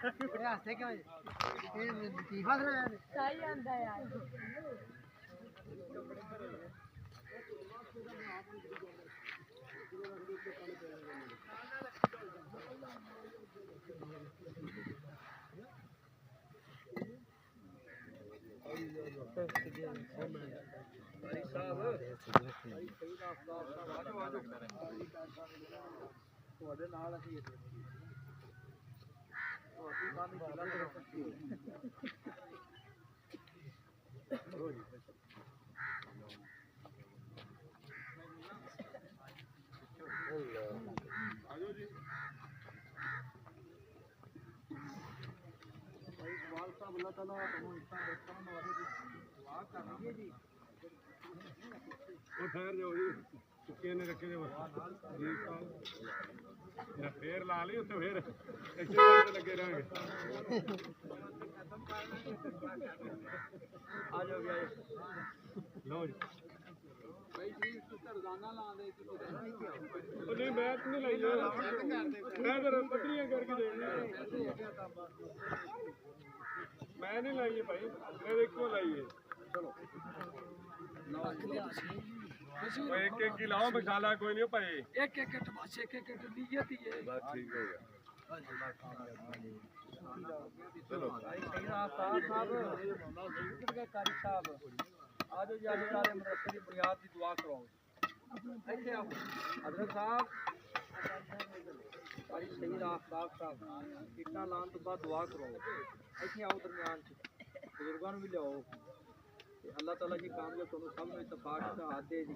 हंसते क्यों ये लतीफा सुनाया सही आंदा यार ਤੁਹਾਡੇ ਨਾਲ ਅਸੀਂ ਤੁਹਾਡੀ ਕਾਮੀ ਜ਼ਿਲ੍ਹਾ ਤਰਫ ਆਜੋ ਜੀ ਭਾਈ ਸਵਾਲ ਸਾਹਿਬ ਅੱਲਾਹ ਤਾਲਾ ਤੁਹਾਨੂੰ ਇਨਸਾਨ ਦੇਖਣ ਵਾਲੇ ਦੀ ਦੁਆ ਕਰਨਗੇ ਜੀ ਉਹ ਠਹਿਰ ਜਾਓ ਜੀ ਚੁੱਕੇ ਨੇ ਰੱਖੇ ਦੇ ਬਸ ਜੀ ਸਾਹਿਬ ਫੇਰ ਲਾ ਲਈ ਉੱਥੇ ਫੇਰ ਇੱਥੇ ਲੱਗੇ ਰਹਾਂਗੇ ਆ ਜਾਓ ਜੀ ਲਓ ਜੀ ਭਾਈ ਜੀ ਤੁਸੀਂ ਰੋਜ਼ਾਨਾ ਲਾਉਂਦੇ ਕਿ ਨਹੀਂ ਮੈਂ ਨਹੀਂ ਲਾਈ ਮੈਂ ਤਾਂ ਪੱਤਰੀਆਂ ਕਰਕੇ ਦੇਣੀ ਮੈਂ ਨਹੀਂ ਲਾਈ ਭਾਈ ਮੈਂ ਇੱਕੋ ਲਾਈ ਹੈ ਚਲੋ एक एक की लाओ मैं गाला कोई नहीं भाई एक एक बस एक एक नीयत ही है बस ठीक हो गया चलो भाई सही साहब के कारी साहब आज याद वाले मदरसे की बुनियाद की दुआ कराओ ऐसे आओ हजरत साहब भाई सही आफ्ताब साहब इतना लान तो बाद दुआ कराओ ऐसे आओ दरमियान बुजुर्गों भी लियाओ अल्लाह ताला की कामयाब तो सब में इत्तेफाक का हाथ दे जी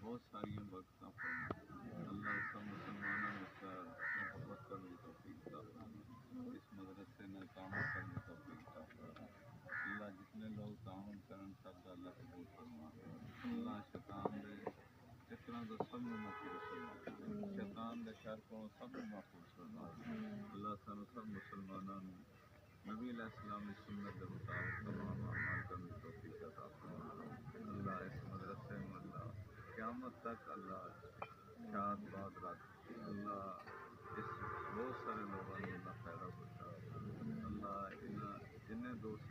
बहुत सारी बरकत अल्लाह सब मुसलमानों ने मोहब्बत करने की तौफीक अता फरमाए इस मदरसे में काम करने की तौफीक अता फरमाए अल्लाह जितने लोग ताउन करन सब का अल्लाह कबूल फरमाए अल्लाह शैतान दे फितना तो सब में महफूज फरमाए शैतान दे शर को सब में महफूज फरमाए अल्लाह सानू सब मुसलमानों ने नबी अलैहिस्सलाम की सुन्नत के मुताबिक तमाम अमल करने की तौफीक अता फरमाए अल्लाह इस मदरसे में अल्लाह क़यामत तक अल्लाह शाद बाद रख अल्लाह इस बहुत सारे लोगों ने अल्लाह पैदा होता अल्लाह इन्हें जिन्हें दोस्त